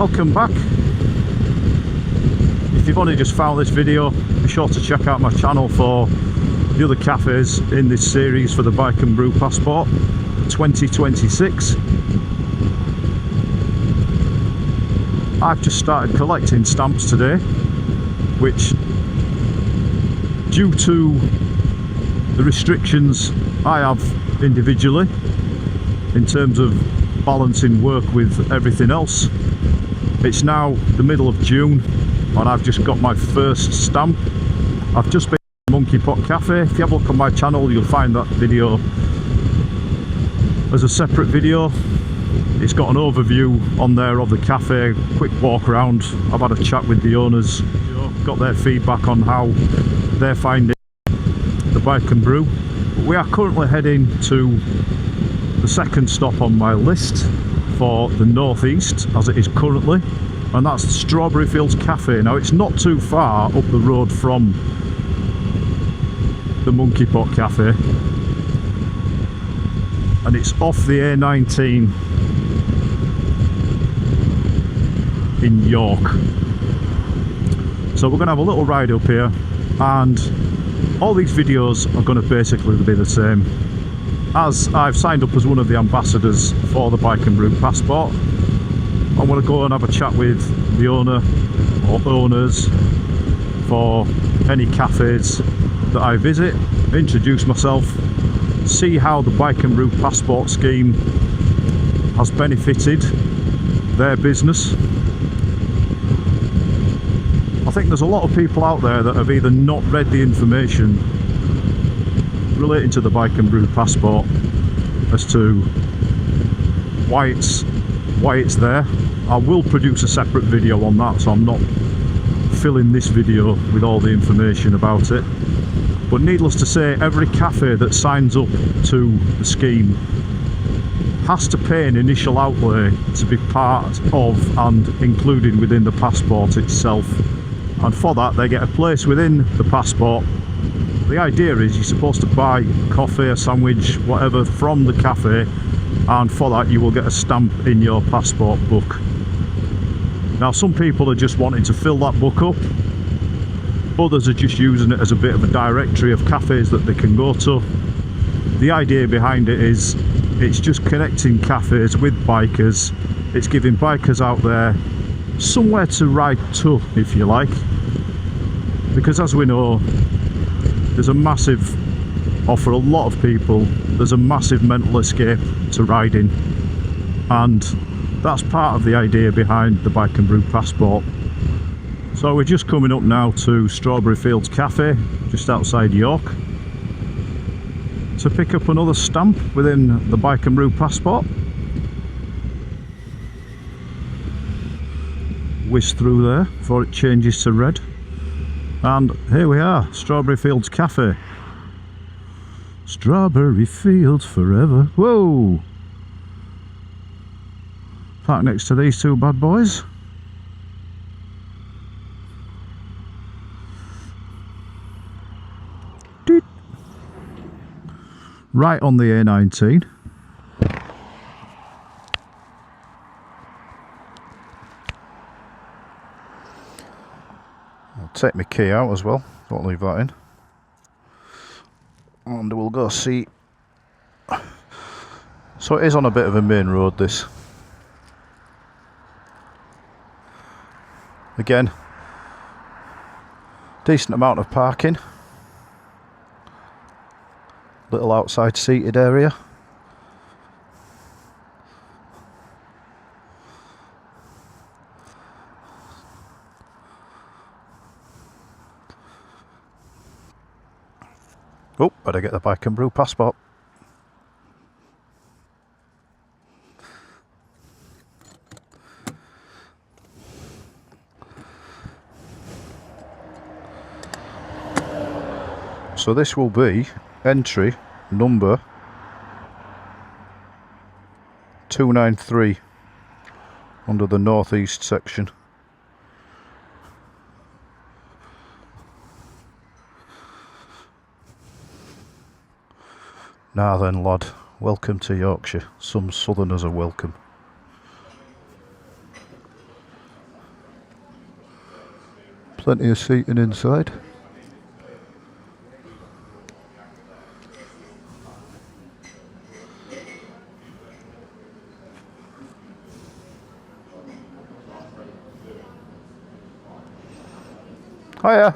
welcome back. If you've only just found this video, be sure to check out my channel for the other cafes in this series for the Bike and Brew Passport 2026. I've just started collecting stamps today, which, due to the restrictions I have individually in terms of balancing work with everything else, it's now the middle of June and I've just got my first stamp. I've just been to Monkey Pot Cafe. If you have a look on my channel, you'll find that video as a separate video. It's got an overview on there of the cafe, quick walk around. I've had a chat with the owners, got their feedback on how they're finding the Bike and Brew. We are currently heading to the second stop on my list for the northeast, as it is currently, and that's Strawberry Fields Cafe. Now, it's not too far up the road from the Monkey Pot Cafe, and it's off the A19 in York. So we're going to have a little ride up here, and all these videos are going to basically be the same, as I've signed up as one of the ambassadors for the Bike and Brew Passport. I want to go and have a chat with the owner or owners for any cafes that I visit, introduce myself, see how the Bike and Brew Passport scheme has benefited their business. I think there's a lot of people out there that have either not read the information relating to the Bike and Brew Passport as to why it's there. I will produce a separate video on that, so I'm not filling this video with all the information about it. But needless to say, every cafe that signs up to the scheme has to pay an initial outlay to be part of and included within the passport itself, and for that they get a place within the passport. The idea is you're supposed to buy coffee, a sandwich, whatever from the cafe, and for that you will get a stamp in your passport book. Now, some people are just wanting to fill that book up, others are just using it as a bit of a directory of cafes that they can go to. The idea behind it is it's just connecting cafes with bikers. It's giving bikers out there somewhere to ride to, if you like, because as we know, there's a massive, or for a lot of people, there's a massive mental escape to riding, and that's part of the idea behind the Bike and Brew Passport. So we're just coming up now to Strawberry Fields Cafe, just outside York, to pick up another stamp within the Bike and Brew Passport. Whiz through there before it changes to red. And here we are, Strawberry Fields Cafe. Strawberry Fields forever. Whoa! Park next to these two bad boys. Doot. Right on the A19. I'll take my key out as well, don't leave that in. And we'll go see. So it is on a bit of a main road, this. Again, decent amount of parking. Little outside seated area. Oh, better get the Bike and Brew Passport. So this will be entry number 293 under the northeast section. Now then, lad, welcome to Yorkshire. Some southerners are welcome. Plenty of seating inside. Hiya.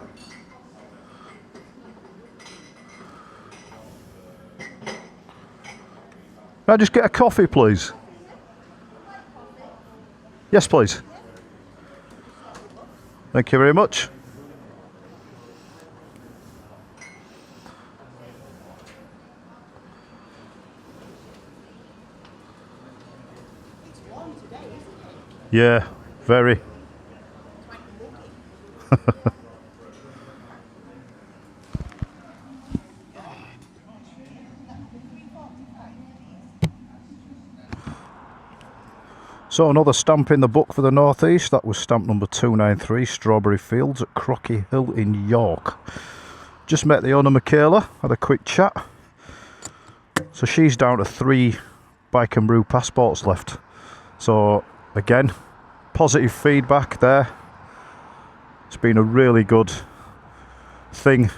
Can I just get a coffee, please? Yes, please. Thank you very much. It's warm today, isn't it? Yeah, very. So another stamp in the book for the North East. That was stamp number 293, Strawberry Fields at Crockey Hill in York. Just met the owner, Michaela, had a quick chat. So she's down to 3 Bike and Brew Passports left. So again, positive feedback there. It's been a really good thing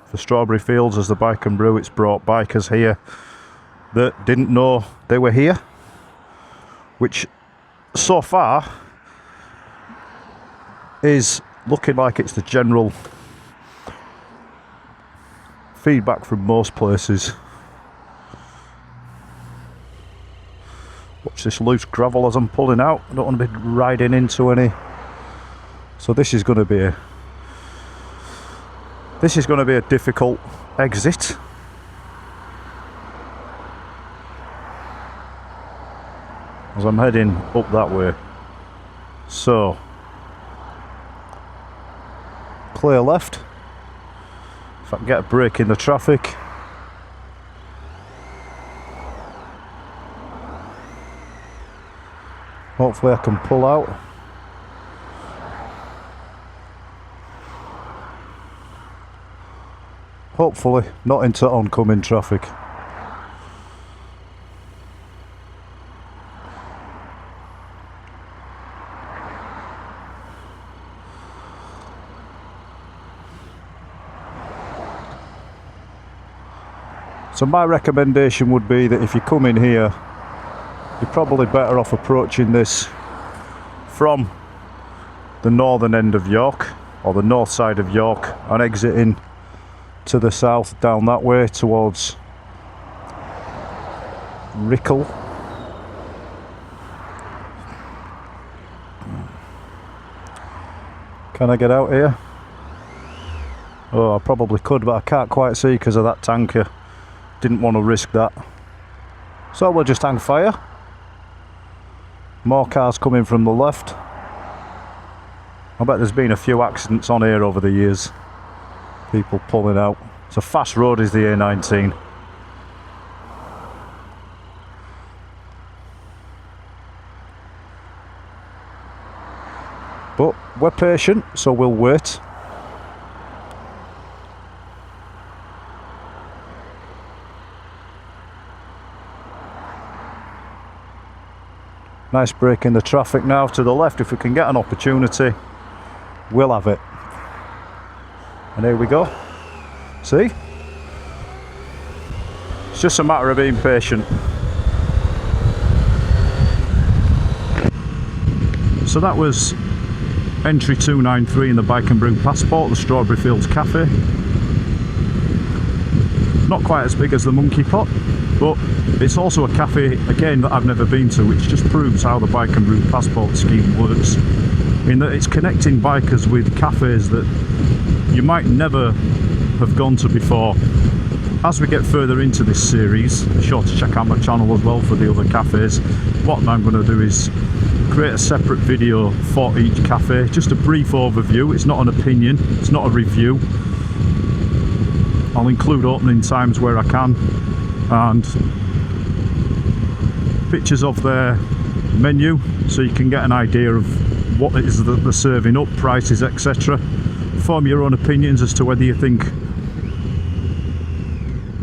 for Strawberry Fields as the Bike and Brew. It's brought bikers here that didn't know they were here, which so far is looking like it's the general feedback from most places. Watch this loose gravel as I'm pulling out. I don't want to be riding into any. So this is going to be a difficult exit. As I'm heading up that way. So clear left. If I can get a break in the traffic. Hopefully I can pull out. Hopefully not into oncoming traffic. So my recommendation would be that if you come in here, you're probably better off approaching this from the northern end of York, or the north side of York, and exiting to the south down that way towards Rickle. Can I get out here? Oh, I probably could, but I can't quite see because of that tanker. Didn't want to risk that. So we'll just hang fire. More cars coming from the left. I bet there's been a few accidents on here over the years. People pulling out. It's a fast road, is the A19. But we're patient, so we'll wait. Nice break in the traffic now to the left. If we can get an opportunity, we'll have it. And here we go. See? It's just a matter of being patient. So that was entry 293 in the Bike and Brew Passport, the Strawberry Fields Cafe. Not quite as big as the Monkey Pot, but it's also a cafe, again, that I've never been to, which just proves how the Bike and Brew Passport scheme works, in that it's connecting bikers with cafes that you might never have gone to before. As we get further into this series, be sure to check out my channel as well for the other cafes. What I'm going to do is create a separate video for each cafe, just a brief overview. It's not an opinion, it's not a review. I'll include opening times where I can, and pictures of their menu so you can get an idea of what it is that they're serving up, prices, etc. Form your own opinions as to whether you think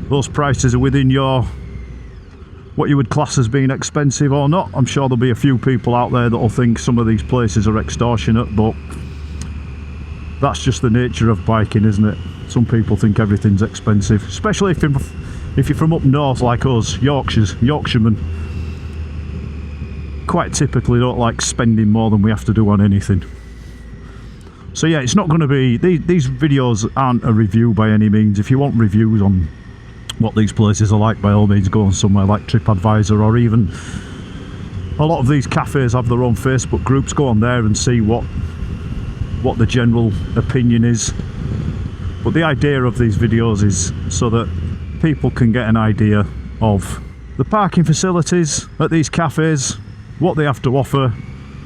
those prices are within your what you would class as being expensive or not. I'm sure there'll be a few people out there that'll think some of these places are extortionate, but that's just the nature of biking, isn't it? Some people think everything's expensive, especially if you're from up north like us, Yorkshiremen. Quite typically don't like spending more than we have to do on anything. So yeah, it's not going to be, these videos aren't a review by any means. If you want reviews on what these places are like, by all means go on somewhere like TripAdvisor, or even a lot of these cafes have their own Facebook groups. Go on there and see what the general opinion is. But the idea of these videos is so that people can get an idea of the parking facilities at these cafes, what they have to offer,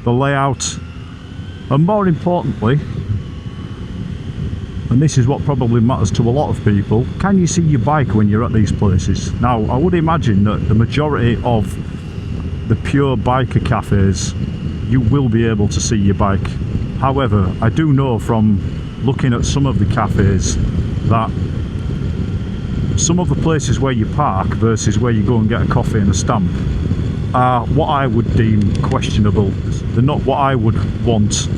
the layout, and more importantly, and this is what probably matters to a lot of people, can you see your bike when you're at these places? Now, I would imagine that the majority of the pure biker cafes, you will be able to see your bike. However, I do know from looking at some of the cafes that some of the places where you park versus where you go and get a coffee and a stamp are what I would deem questionable. They're not what I would want.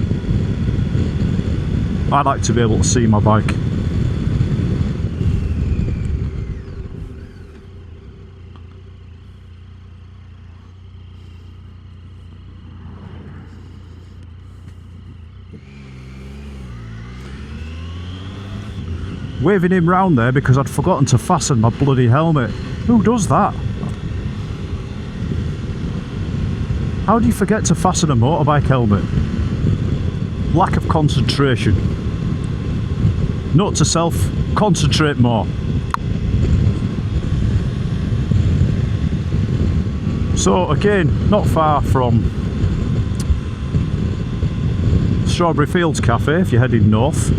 I like to be able to see my bike. Waving him round there because I'd forgotten to fasten my bloody helmet. Who does that? How do you forget to fasten a motorbike helmet? Lack of concentration. Note to self, concentrate more. So again, not far from Strawberry Fields Cafe if you're heading north.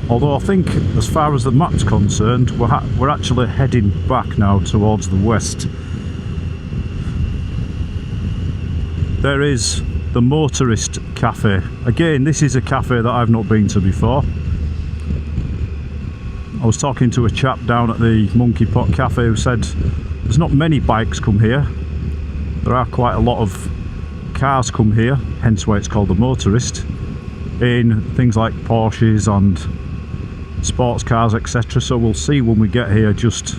Although I think as far as the map's concerned, we're actually heading back now towards the west. There is the Motorist Cafe. Again, this is a cafe that I've not been to before. I was talking to a chap down at the Monkey Pot Cafe who said there's not many bikes come here. There are quite a lot of cars come here, hence why it's called the Motorist, in things like Porsches and sports cars, etc. So we'll see when we get here just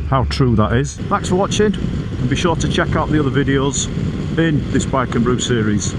how true that is. Thanks for watching, and be sure to check out the other videos in this Bike and Brew series.